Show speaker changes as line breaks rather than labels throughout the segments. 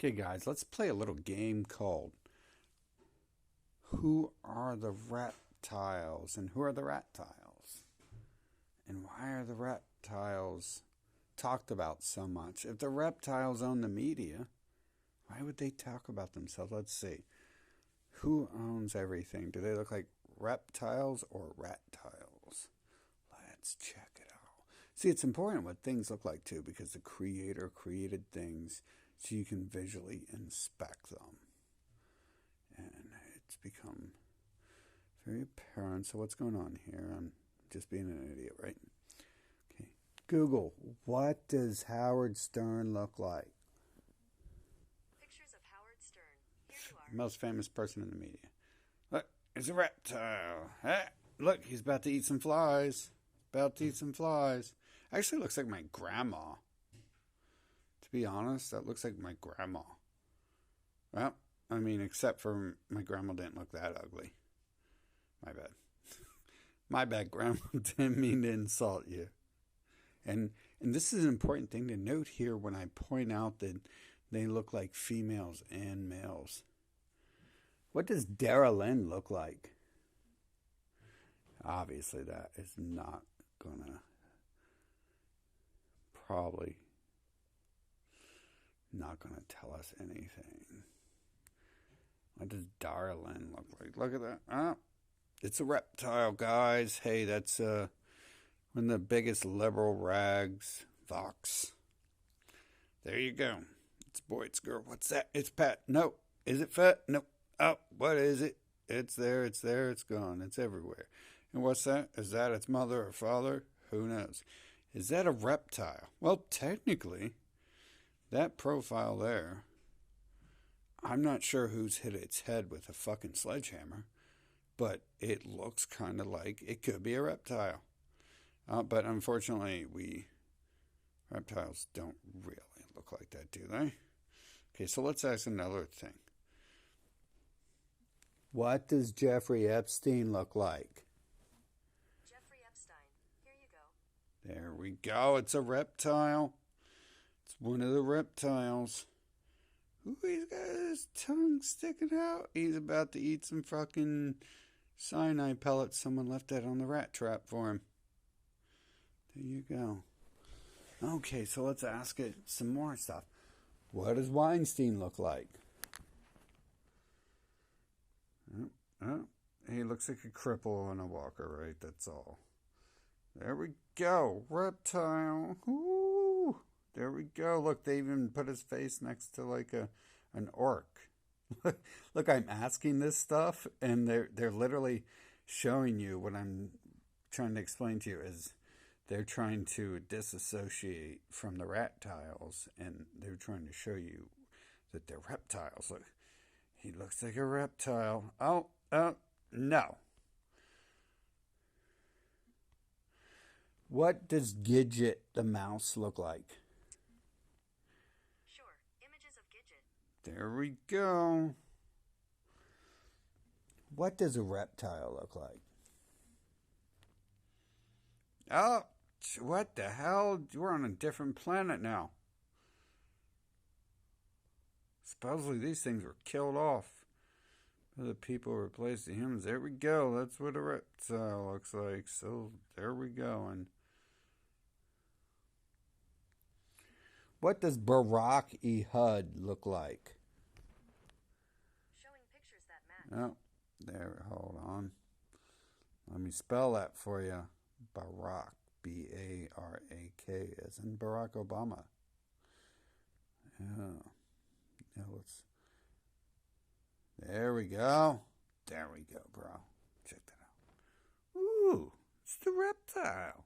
Okay, guys, let's play a little game called Who Are the Reptiles? And who are the reptiles? And why are the reptiles talked about so much? If the reptiles own the media, why would they talk about themselves? Let's see. Who owns everything? Do they look like reptiles or reptiles? Let's check it out. See, it's important what things look like too, because the creator created things so you can visually inspect them. And it's become very apparent. So what's going on here? I'm just being an idiot, right? Okay. Google, what does Howard Stern look like?
Pictures of Howard Stern. Here you are.
Most famous person in the media. Look, it's a reptile. Look, he's about to eat some flies. Actually looks like my grandma. To be honest, that looks like my grandma. Well, I mean, except for my grandma didn't look that ugly. My bad. My bad, grandma. Didn't mean to insult you. And this is an important thing to note here when I point out that they look like females and males. What does Dara Lynn look like? Obviously, that is not gonna probably not gonna tell us anything. What does Dara Lynn look like? Look at that. It's a reptile, guys. Hey, that's one of the biggest liberal rags. Vox. There you go. It's boy, it's girl. What's that? It's Pat. No. Is it fat? No. Oh, what is it? It's there, it's gone. It's everywhere. And what's that? Is that its mother or father? Who knows? Is that a reptile? Well, technically, that profile there, I'm not sure who's hit its head with a fucking sledgehammer, but it looks kind of like it could be a reptile. But unfortunately, reptiles don't really look like that, do they? Okay, so let's ask another thing. What does Jeffrey Epstein look like?
Jeffrey Epstein. Here you go.
There we go. It's a reptile. It's one of the reptiles. Ooh, he's got his tongue sticking out. He's about to eat some fucking cyanide pellets. Someone left that on the rat trap for him. There you go. Okay, so let's ask it some more stuff. What does Weinstein look like? He looks like a cripple and a walker, right? That's all. There we go. Reptile. Ooh. There we go. Look, they even put his face next to like an orc. Look, I'm asking this stuff, and they're literally showing you what I'm trying to explain to you is they're trying to disassociate from the reptiles, and they're trying to show you that they're reptiles. Look, he looks like a reptile. Oh, no. What does Gidget the mouse look like?
Sure. Images of Gidget.
There we go. What does a reptile look like? Oh, what the hell? We're on a different planet now. Supposedly these things were killed off. The people replaced the humans. There we go. That's what a reptile looks like. So there we go. And what does Barack Ehud look like?
Showing pictures that match.
Oh, there. Hold on. Let me spell that for you. Barack. B-A-R-A-K, as in Barack Obama. Yeah. Now let's. There we go. There we go, bro. Check that out. Ooh, it's the reptile.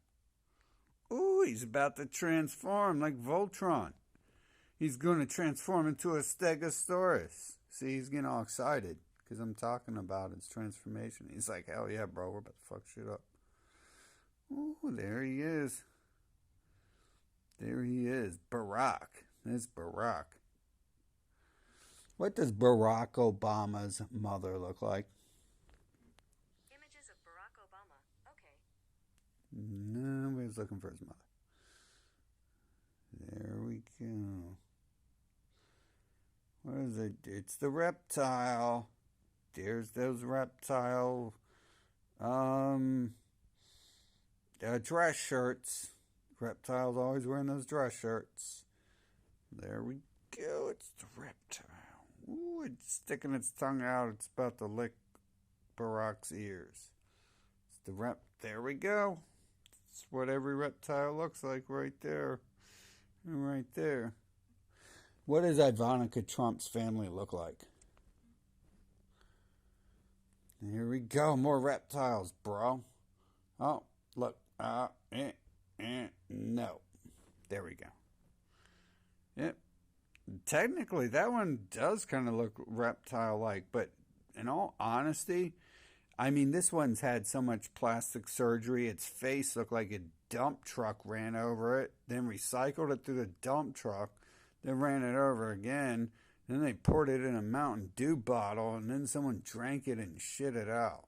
Ooh, he's about to transform like Voltron. He's going to transform into a Stegosaurus. See, he's getting all excited because I'm talking about his transformation. He's like, hell yeah, bro, we're about to fuck shit up. Ooh, there he is. There he is. Barack. That's Barack. What does Barack Obama's mother look like?
Images of Barack Obama. Okay.
Nobody's looking for his mother. There we go. What is it? It's the reptile. There's those reptile dress shirts. Reptile's always wearing those dress shirts. There we go. It's the reptile. Ooh, it's sticking its tongue out. It's about to lick Barack's ears. It's the rep. There we go. It's what every reptile looks like right there. Right there. What does Ivanka Trump's family look like? Here we go. More reptiles, bro. Oh, look. No. There we go. Yep. Technically, that one does kind of look reptile-like, but in all honesty, I mean, this one's had so much plastic surgery, its face looked like a dump truck ran over it, then recycled it through the dump truck, then ran it over again, then they poured it in a Mountain Dew bottle, and then someone drank it and shit it out.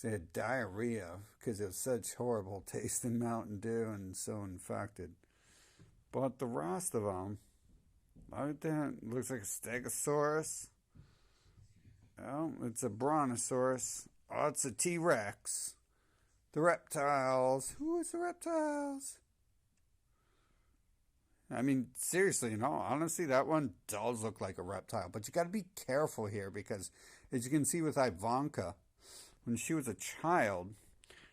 They had diarrhea because it was such horrible tasting Mountain Dew and so infected. But the rest of them, like that, looks like a Stegosaurus. Oh, it's a Brontosaurus. Oh, it's a T-Rex. The reptiles. Who is the reptiles? I mean, seriously, in all honesty, that one does look like a reptile. But you got to be careful here because, as you can see with Ivanka, when she was a child,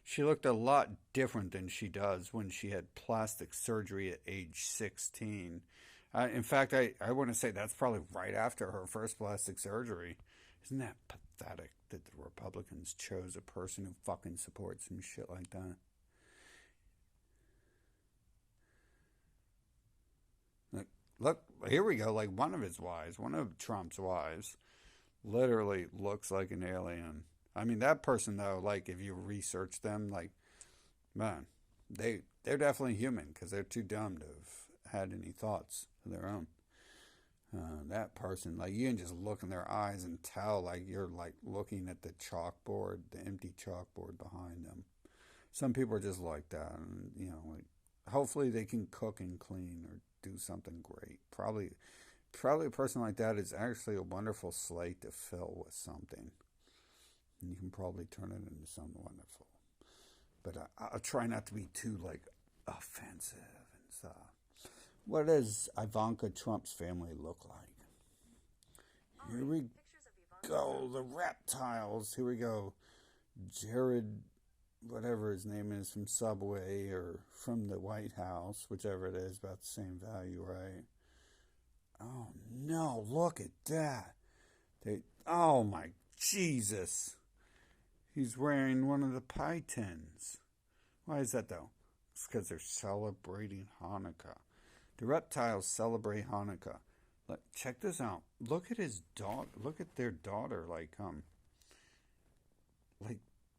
she looked a lot different than she does when she had plastic surgery at age 16. In fact, I want to say that's probably right after her first plastic surgery. Isn't that pathetic that the Republicans chose a person who fucking supports some shit like that? Look, here we go. Like one of his wives, one of Trump's wives, literally looks like an alien. I mean, that person, though, like, if you research them, like, man, they're definitely human because they're too dumb to have had any thoughts of their own. That person, like, you can just look in their eyes and tell, like, you're, like, looking at the chalkboard, the empty chalkboard behind them. Some people are just like that, and, you know, like, hopefully they can cook and clean or do something great. Probably a person like that is actually a wonderful slate to fill with something. And you can probably turn it into something wonderful. But I'll try not to be too, like, offensive and stuff. What does Ivanka Trump's family look like? Here we go. The reptiles. Here we go. Jared, whatever his name is, from Subway or from the White House, whichever it is, about the same value, right? Oh, no. Look at that. Oh, my Jesus. He's wearing one of the pie tins. Why is that, though? It's because they're celebrating Hanukkah. The reptiles celebrate Hanukkah. Check this out. Look at his daughter. Look at their daughter.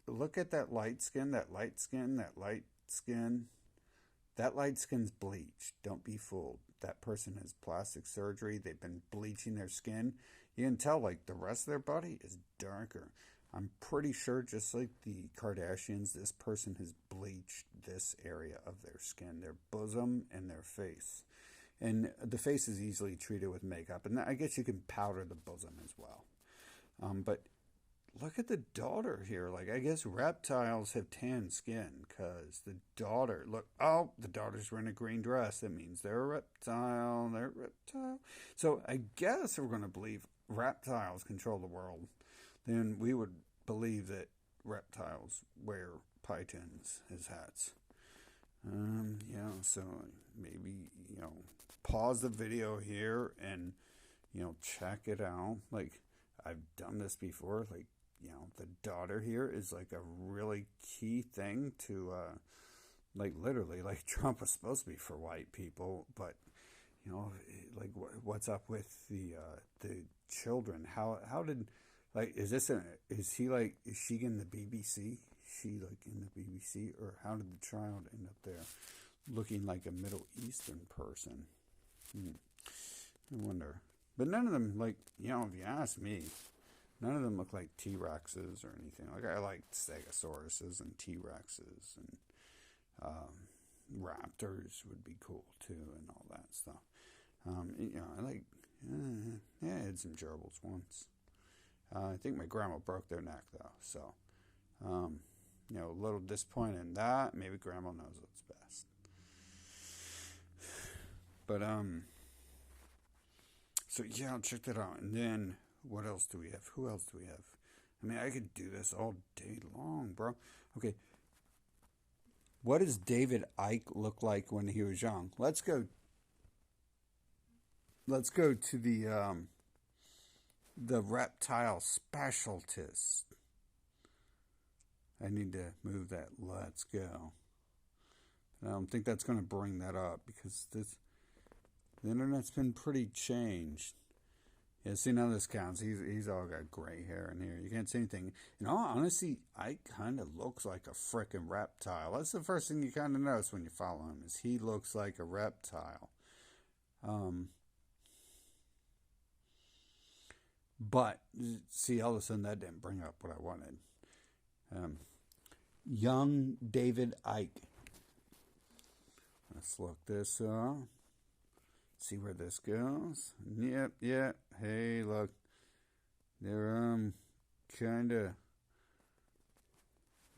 Look at that light skin. That light skin. That light skin. That light skin's bleached. Don't be fooled. That person has plastic surgery. They've been bleaching their skin. You can tell, like, the rest of their body is darker. I'm pretty sure, just like the Kardashians, this person has bleached this area of their skin, their bosom and their face. And the face is easily treated with makeup. And I guess you can powder the bosom as well. But look at the daughter here. Like, I guess reptiles have tan skin because the daughter, the daughter's wearing a green dress. That means they're a reptile. They're a reptile. So I guess we're going to believe reptiles control the world. Then we would believe that reptiles wear pie tins as hats. So maybe, pause the video here and, check it out. Like, I've done this before. Like, the daughter here is like a really key thing to, literally, like Trump was supposed to be for white people, but, what's up with the children? How did... Like, is she in the BBC? Is she, like, in the BBC? Or how did the child end up there looking like a Middle Eastern person? I wonder. But none of them, like, if you ask me, none of them look like T-Rexes or anything. Like, I like Stegosauruses and T-Rexes and raptors would be cool, too, and all that stuff. I like... had some gerbils once. I think my grandma broke their neck, though. So, you know, a little disappointed in that. Maybe grandma knows what's best. But, so yeah, I'll check that out. And then, what else do we have? Who else do we have? I mean, I could do this all day long, bro. Okay. What does David Icke look like when he was young? Let's go to the reptile specialist. I need to move that. Let's go. I don't think that's going to bring that up because the internet's been pretty changed. Yeah, see, none of this counts. He's all got gray hair in here. You can't see anything. In all honesty, I kind of looks like a frickin' reptile. That's the first thing you kind of notice when you follow him, is he looks like a reptile. But, see, all of a sudden that didn't bring up what I wanted. Young David Icke. Let's look this up. See where this goes. Yep. Hey, look. They're, kind of...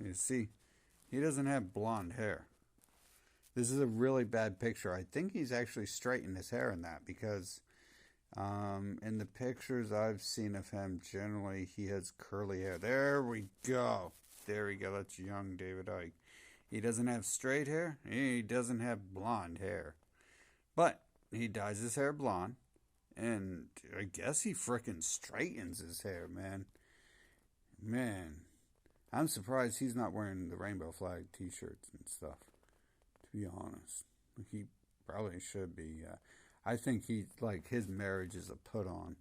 You see, he doesn't have blonde hair. This is a really bad picture. I think he's actually straightened his hair in that because... in the pictures I've seen of him, generally he has curly hair. There we go. That's young David Icke. He doesn't have straight hair. He doesn't have blonde hair. But he dyes his hair blonde. And I guess he frickin' straightens his hair, man. Man. I'm surprised he's not wearing the rainbow flag t-shirts and stuff. To be honest. He probably should be. I think his marriage is a put on.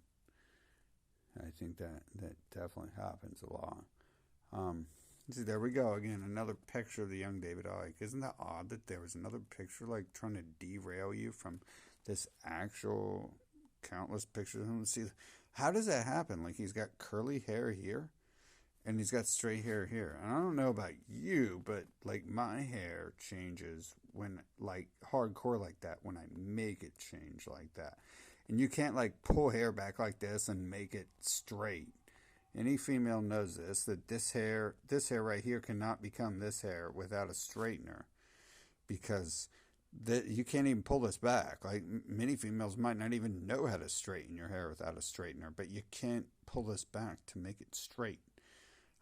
I think that definitely happens a lot. See, there we go again. Another picture of the young David Icke. Isn't that odd that there was another picture trying to derail you from this actual countless pictures of him? See, how does that happen? He's got curly hair here, and he's got straight hair here. And I don't know about you, but my hair changes when hardcore like that when I make it change like that. And you can't pull hair back like this and make it straight. Any female knows this, that this hair right here cannot become this hair without a straightener, because you can't even pull this back. Many females might not even know how to straighten your hair without a straightener, but you can't pull this back to make it straight.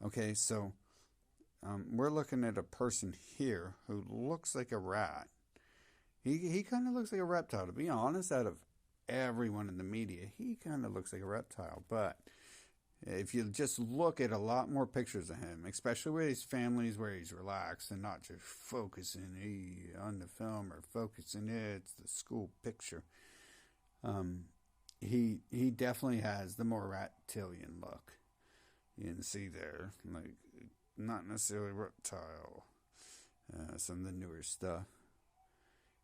Okay, so we're looking at a person here who looks like a rat. He kind of looks like a reptile. To be honest, out of everyone in the media, he kind of looks like a reptile. But if you just look at a lot more pictures of him, especially with his families where he's relaxed and not just focusing on the film or focusing it's the school picture, he definitely has the more Ratillion look. You can see there, not necessarily reptile, some of the newer stuff.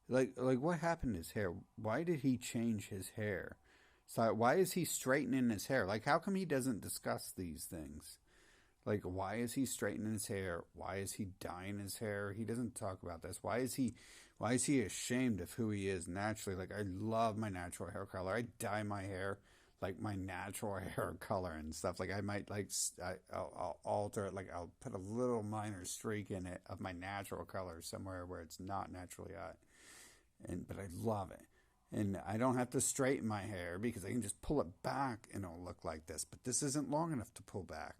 What happened to his hair? Why did he change his hair? So why is he straightening his hair? How come he doesn't discuss these things? Why is he straightening his hair? Why is he dyeing his hair? He doesn't talk about this. Why is he ashamed of who he is naturally? I love my natural hair color. I dye my hair my natural hair color and stuff. I might I'll alter it. I'll put a little minor streak in it of my natural color somewhere where it's not naturally hot. But I love it. And I don't have to straighten my hair because I can just pull it back and it'll look like this. But this isn't long enough to pull back.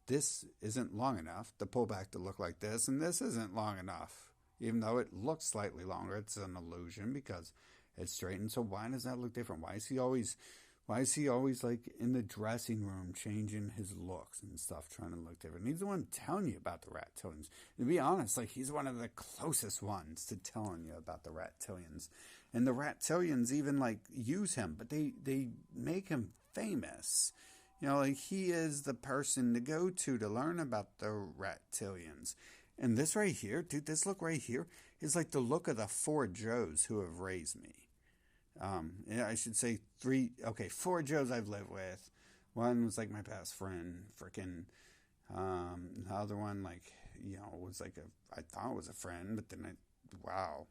This isn't long enough to pull back to look like this. And this isn't long enough. Even though it looks slightly longer, it's an illusion because it's straightened. So why does that look different? Why is he always in the dressing room changing his looks and stuff, trying to look different? He's the one telling you about the Ratillions. To be honest, he's one of the closest ones to telling you about the Ratillions. And the Ratillions even use him, but they make him famous. He is the person to go to learn about the Ratillions. And this right here, dude, this look right here is the look of the 4 Joes who have raised me. I should say 4 Joes I've lived with. One was my best friend, frickin'. The other one, was I thought it was a friend, but then wow.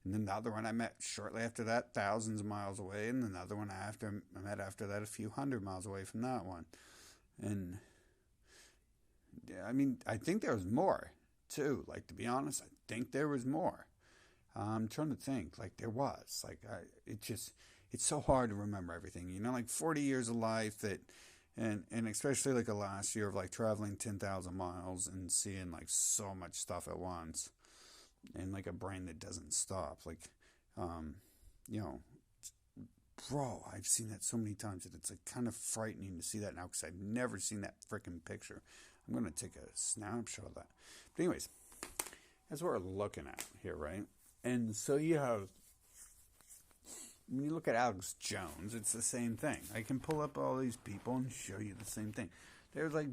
And another one I met shortly after that, thousands of miles away. And another one I met after that, a few hundred miles away from that one. And I mean, I think there was more too. Like, to be honest, I think there was more. I'm trying to think. Like, there was. Like, it's so hard to remember everything. You know, like 40 years of life that, and especially like a last year of like traveling 10,000 miles and seeing like so much stuff at once, and like a brain that doesn't stop. Like, you know, bro, I've seen that so many times that it's like kind of frightening to see that now because I've never seen that freaking picture. I'm going to take a snapshot of that. But anyways, that's what we're looking at here, right? And so you have, when you look at Alex Jones, it's the same thing. I can pull up all these people and show you the same thing. There's like